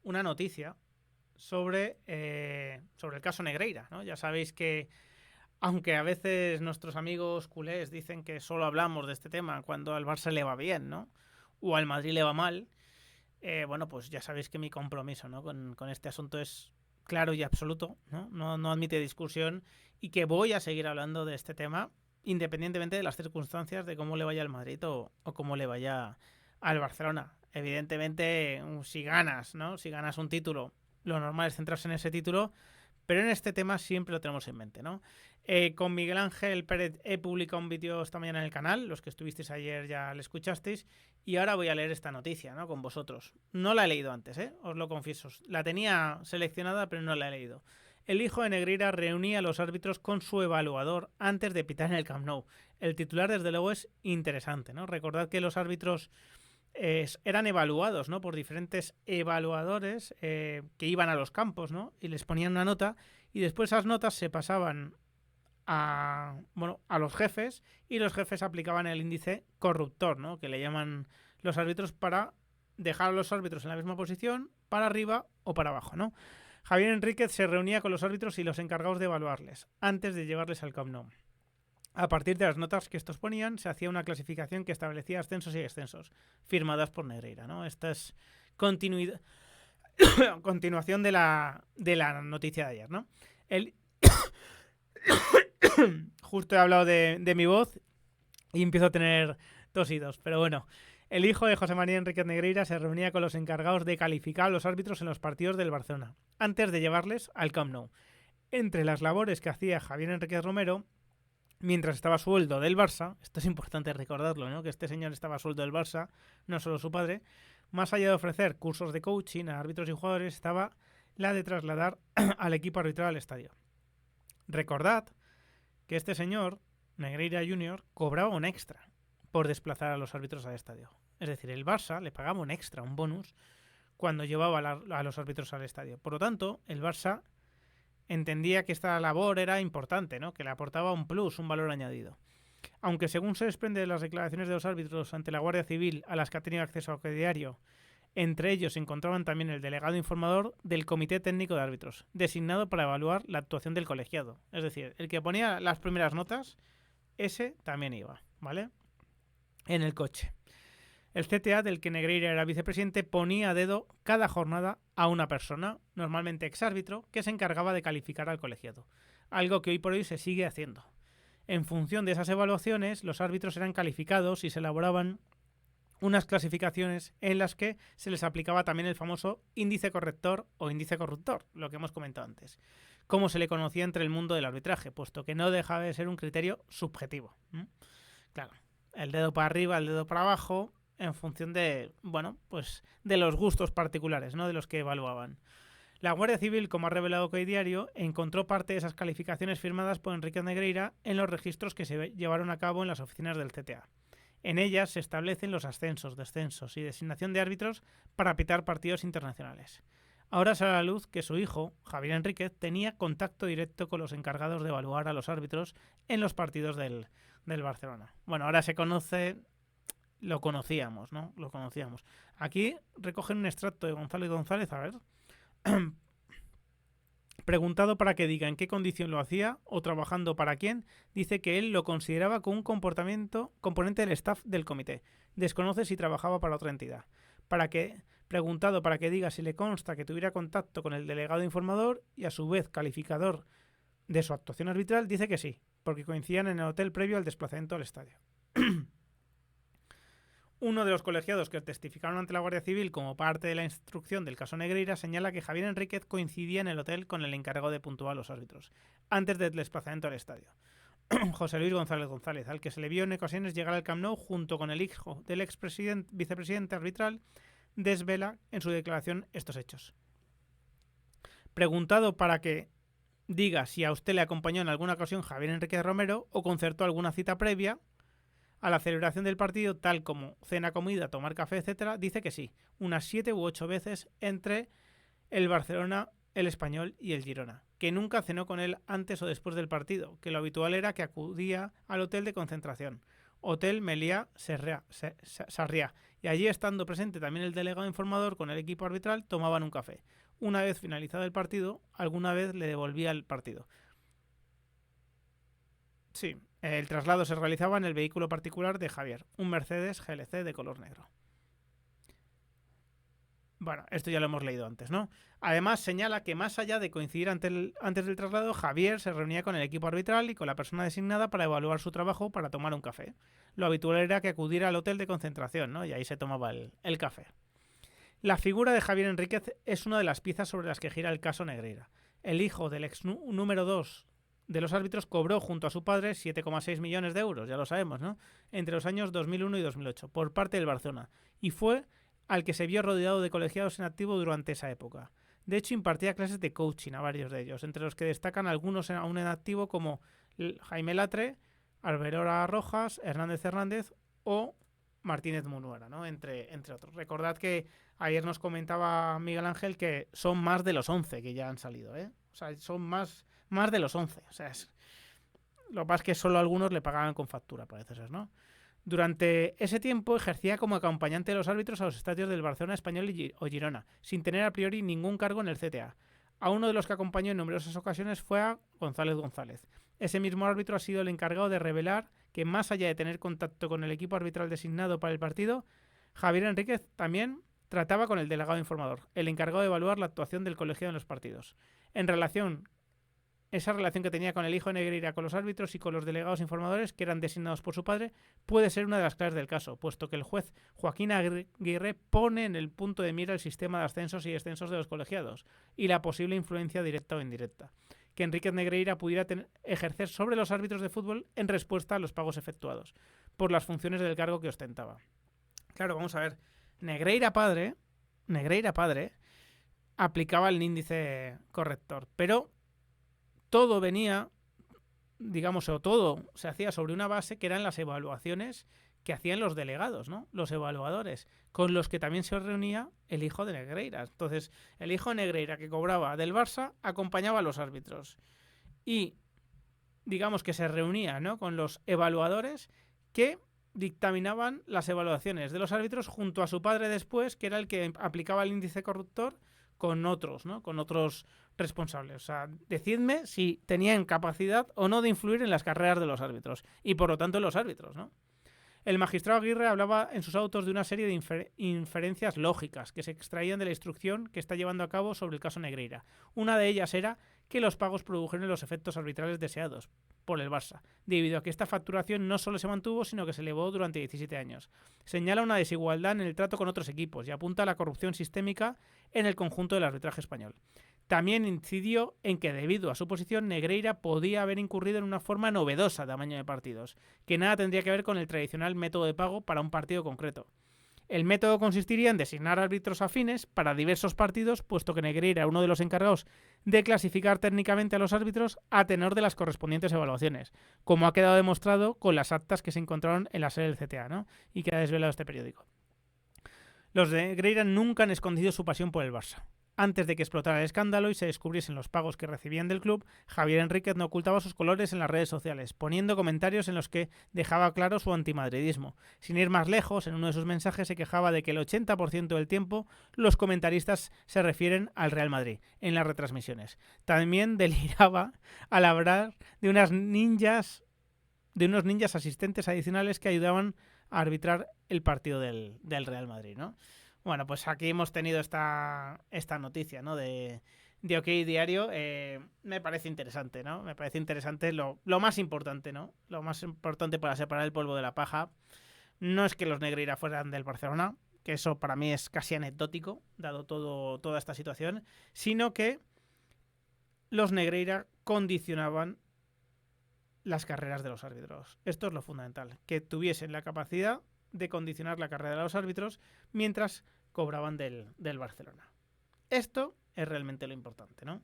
una noticia sobre el caso Negreira, ¿no? Ya sabéis que, aunque a veces nuestros amigos culés dicen que solo hablamos de este tema cuando al Barça le va bien, ¿no? O al Madrid le va mal, bueno, pues ya sabéis que mi compromiso, ¿no? con este asunto es claro y absoluto, ¿no? No admite discusión y que voy a seguir hablando de este tema independientemente de las circunstancias de cómo le vaya al Madrid o cómo le vaya al Barcelona. Evidentemente, si ganas, ¿no? Si ganas un título, lo normal es centrarse en ese título, pero en este tema siempre lo tenemos en mente, ¿no? Con Miguel Ángel Pérez he publicado un vídeo esta mañana en el canal, los que estuvisteis ayer ya lo escuchasteis, y ahora voy a leer esta noticia, ¿no? Con vosotros. No la he leído antes, os lo confieso. La tenía seleccionada, pero no la he leído. El hijo de Negreira reunía a los árbitros con su evaluador antes de pitar en el Camp Nou. El titular, desde luego, es interesante, ¿no? Recordad que los árbitros eran evaluados, ¿no? Por diferentes evaluadores que iban a los campos, ¿no? Y les ponían una nota y después esas notas se pasaban a los jefes y los jefes aplicaban el índice corruptor, ¿no? Que le llaman los árbitros para dejar a los árbitros en la misma posición, para arriba o para abajo, ¿no? Javier Enríquez se reunía con los árbitros y los encargados de evaluarles antes de llevarles al Camp Nou. A partir de las notas que estos ponían, se hacía una clasificación que establecía ascensos y descensos, firmadas por Negreira, ¿no? Esta es continuación de la noticia de ayer, ¿no? Justo he hablado de mi voz y empiezo a tener tosidos, pero bueno. El hijo de José María Enríquez Negreira se reunía con los encargados de calificar a los árbitros en los partidos del Barcelona, antes de llevarles al Camp Nou. Entre las labores que hacía Javier Enríquez Romero, mientras estaba a sueldo del Barça, esto es importante recordarlo, ¿no? Que este señor estaba a sueldo del Barça, no solo su padre, más allá de ofrecer cursos de coaching a árbitros y jugadores, estaba la de trasladar al equipo arbitral al estadio. Recordad que este señor, Negreira Jr., cobraba un extra por desplazar a los árbitros al estadio. Es decir, el Barça le pagaba un extra, un bonus, cuando llevaba a los árbitros al estadio. Por lo tanto, el Barça entendía que esta labor era importante, ¿no? Que le aportaba un plus, un valor añadido. Aunque según se desprende de las declaraciones de los árbitros ante la Guardia Civil a las que ha tenido acceso a diario, entre ellos se encontraban también el delegado informador del Comité Técnico de Árbitros, designado para evaluar la actuación del colegiado. Es decir, el que ponía las primeras notas, ese también iba, ¿vale? En el coche. El CTA, del que Negreira era vicepresidente, ponía a dedo cada jornada a una persona, normalmente exárbitro, que se encargaba de calificar al colegiado, algo que hoy por hoy se sigue haciendo. En función de esas evaluaciones, los árbitros eran calificados y se elaboraban unas clasificaciones en las que se les aplicaba también el famoso índice corrector o índice corruptor, lo que hemos comentado antes, como se le conocía entre el mundo del arbitraje, puesto que no dejaba de ser un criterio subjetivo. Claro, el dedo para arriba, el dedo para abajo, en función de, bueno, pues de los gustos particulares, ¿no? De los que evaluaban. La Guardia Civil, como ha revelado Hoy Diario, encontró parte de esas calificaciones firmadas por Enrique Negreira en los registros que se llevaron a cabo en las oficinas del CTA. En ellas se establecen los ascensos, descensos y designación de árbitros para pitar partidos internacionales. Ahora sale a la luz que su hijo, Javier Enríquez, tenía contacto directo con los encargados de evaluar a los árbitros en los partidos del Barcelona. Bueno, ahora se conoce, lo conocíamos, ¿no? Lo conocíamos. Aquí recogen un extracto de Gonzalo y González, a ver. Preguntado para que diga en qué condición lo hacía o trabajando para quién, dice que él lo consideraba como un componente del staff del comité. Desconoce si trabajaba para otra entidad. Preguntado para que diga si le consta que tuviera contacto con el delegado informador y a su vez calificador de su actuación arbitral, dice que sí, porque coincidían en el hotel previo al desplazamiento al estadio. Uno de los colegiados que testificaron ante la Guardia Civil como parte de la instrucción del caso Negreira señala que Javier Enríquez coincidía en el hotel con el encargado de puntuar a los árbitros, antes del desplazamiento al estadio. José Luis González González, al que se le vio en ocasiones llegar al Camp Nou junto con el hijo del vicepresidente arbitral, desvela en su declaración estos hechos. Preguntado para que diga si a usted le acompañó en alguna ocasión Javier Enríquez Romero o concertó alguna cita previa a la celebración del partido, tal como cena, comida, tomar café, etc., dice que sí, unas 7 u 8 veces entre el Barcelona, el Español y el Girona, que nunca cenó con él antes o después del partido, que lo habitual era que acudía al hotel de concentración, Hotel Meliá Sarriá, y allí, estando presente también el delegado informador con el equipo arbitral, tomaban un café. Una vez finalizado el partido, alguna vez le devolvía el partido. Sí, el traslado se realizaba en el vehículo particular de Javier, un Mercedes GLC de color negro. Bueno, esto ya lo hemos leído antes, ¿no? Además, señala que más allá de coincidir antes del traslado, Javier se reunía con el equipo arbitral y con la persona designada para evaluar su trabajo para tomar un café. Lo habitual era que acudiera al hotel de concentración, ¿no? Y ahí se tomaba el café. La figura de Javier Enríquez es una de las piezas sobre las que gira el caso Negreira. El hijo del ex número 2 de los árbitros cobró junto a su padre 7,6 millones de euros, ya lo sabemos, ¿no? Entre los años 2001 y 2008, por parte del Barcelona. Y fue al que se vio rodeado de colegiados en activo durante esa época. De hecho, impartía clases de coaching a varios de ellos, entre los que destacan algunos aún en activo como Jaime Latre, Alberora Rojas, Hernández o Martínez Munuera, ¿no? Entre otros. Recordad que ayer nos comentaba Miguel Ángel que son más de los 11 que ya han salido, ¿eh? O sea, son más de los 11. O sea, lo que pasa es que solo algunos le pagaban con factura, parece ser, ¿no? Durante ese tiempo ejercía como acompañante de los árbitros a los estadios del Barcelona Español o Girona, sin tener a priori ningún cargo en el CTA. A uno de los que acompañó en numerosas ocasiones fue a González González. Ese mismo árbitro ha sido el encargado de revelar que, más allá de tener contacto con el equipo arbitral designado para el partido, Javier Enríquez también trataba con el delegado informador, el encargado de evaluar la actuación del colegiado en los partidos. Esa relación que tenía con el hijo de Negreira, con los árbitros y con los delegados informadores, que eran designados por su padre, puede ser una de las claves del caso, puesto que el juez Joaquín Aguirre pone en el punto de mira el sistema de ascensos y descensos de los colegiados y la posible influencia directa o indirecta que Enríquez Negreira pudiera ejercer sobre los árbitros de fútbol en respuesta a los pagos efectuados por las funciones del cargo que ostentaba. Claro, vamos a ver, Negreira padre aplicaba el índice corrector, pero todo venía, digamos, o todo se hacía sobre una base que eran las evaluaciones que hacían los delegados, ¿no? Los evaluadores, con los que también se reunía el hijo de Negreira. Entonces, el hijo de Negreira, que cobraba del Barça, acompañaba a los árbitros. Y, digamos que se reunía, ¿no?, con los evaluadores que dictaminaban las evaluaciones de los árbitros junto a su padre después, que era el que aplicaba el índice corruptor con otros, ¿no?, con otros responsables. O sea, decidme si tenían capacidad o no de influir en las carreras de los árbitros y, por lo tanto, en los árbitros, ¿no? El magistrado Aguirre hablaba en sus autos de una serie de inferencias lógicas que se extraían de la instrucción que está llevando a cabo sobre el caso Negreira. Una de ellas era que los pagos produjeron los efectos arbitrales deseados por el Barça, debido a que esta facturación no solo se mantuvo, sino que se elevó durante 17 años. Señala una desigualdad en el trato con otros equipos y apunta a la corrupción sistémica en el conjunto del arbitraje español. También incidió en que, debido a su posición, Negreira podía haber incurrido en una forma novedosa de amaño de partidos, que nada tendría que ver con el tradicional método de pago para un partido concreto. El método consistiría en designar árbitros afines para diversos partidos, puesto que Negreira era uno de los encargados de clasificar técnicamente a los árbitros a tenor de las correspondientes evaluaciones, como ha quedado demostrado con las actas que se encontraron en la sede del CTA, ¿no?, y que ha desvelado este periódico. Los de Negreira nunca han escondido su pasión por el Barça. Antes de que explotara el escándalo y se descubriesen los pagos que recibían del club, Javier Enríquez no ocultaba sus colores en las redes sociales, poniendo comentarios en los que dejaba claro su antimadridismo. Sin ir más lejos, en uno de sus mensajes se quejaba de que el 80% del tiempo los comentaristas se refieren al Real Madrid en las retransmisiones. También deliraba al hablar de unos ninjas asistentes adicionales que ayudaban a arbitrar el partido del Real Madrid, ¿no? Bueno, pues aquí hemos tenido esta noticia, ¿no?, de OK Diario. Me parece interesante, ¿no? Me parece interesante lo más importante, ¿no? Lo más importante para separar el polvo de la paja no es que los Negreira fueran del Barcelona, que eso para mí es casi anecdótico, dado toda esta situación, sino que los Negreira condicionaban las carreras de los árbitros. Esto es lo fundamental, que tuviesen la capacidad de condicionar la carrera de los árbitros mientras cobraban del Barcelona. Esto es realmente lo importante, ¿no?